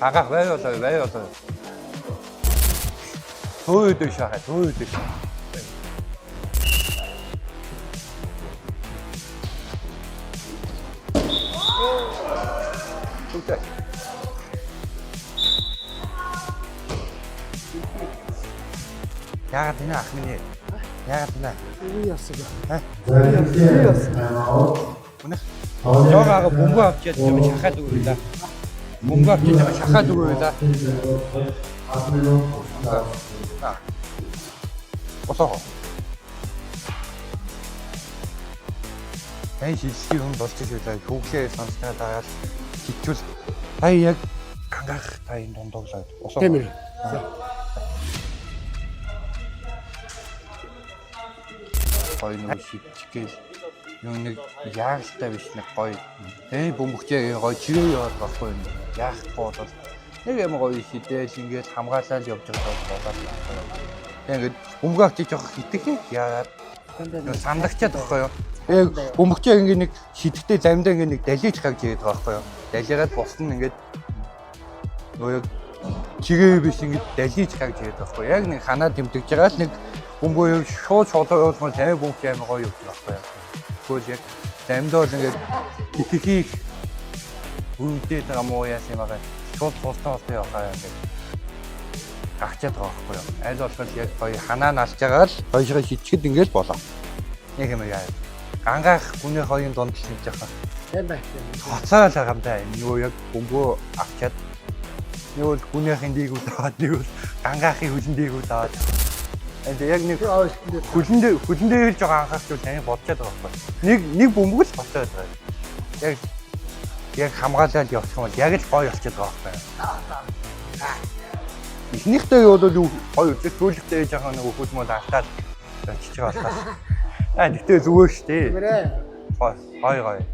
Агах вай болоо. Төөд шахаа. Төвтэй. Яагаад энэ ах минь? Яагаад энэ? Юу яасан бэ? Үнэ? Жогоога бөмбөг авчиад шахаад өгөө да. Бөмбөг авчиад шахаад өгөө да. Осоо. Тай шилжих юм болж байгаа хүүхлээ сонсноо дагаад хичүүл тай яг гангаах тай дундууглаад осоо. Тэмэр. Гоё нэг шидчихгээл юу нэг яагтай биш нэг гоё. Бөмбөгчээ гоё чирээ яваад байхгүй юм. Яах боолол нэг юм гоё шидэл ингээд хамгаалаад явж байгаа болоод байна. Тэгээд бөмбөг авчиж явах хитгэх яагаад сандагчаад байхгүй юу? Бөмбөгчээ ингээд нэг шидэгтэй замдаа ингээд нэг далиж гагж ирээд байгаа байхгүй юу? Далигаад бус нь ингээд нөгөө чигээ биш ингээд далиж гагж ирээд байхгүй юу? Яг нэг ханаа тэмтэж байгаа л нэг бөмбөг шууд явуулмал тань бөмбөг амар гоё юм байхгүй юу? Тэгвэл яг замдаа бол ингээд хитгэхийг үүдээд байгаа муу яасан юм аа. Шууд цустаа явахаа ингээд гагчаад байгаа байхгүй юу? Аль болох яг гоё ханаа налж байгаа л хоёроо шидчихэд ингээд болоо. Яг юм яа. Гангаах хүний хоёрын дунд л хийж байгаа. Тийм байх. Хоцоо л гамтай. Нөгөө яг бөмбөө авчаад нэг бол хүнийхэн дээгүүл аваад нэг бол гангаахын хөлн дээгүүл аваад. Тэгээд яг нэг хөлн дээр хэлж байгаа анхаарч бол таны бодчиход байгаа байхгүй. Нэг бөмбөг л боцоод байгаа. Яг хамгаалаад явах юм бол яг л гоё болчиход байгаа байхгүй. Эхнийхтэй бол юу гоё үзэх сүүлдээ жоохон нэг хөл мөл автаад чиж байгаа болохоос. Тэгтээ зүгээр шүү дээ. Гоё.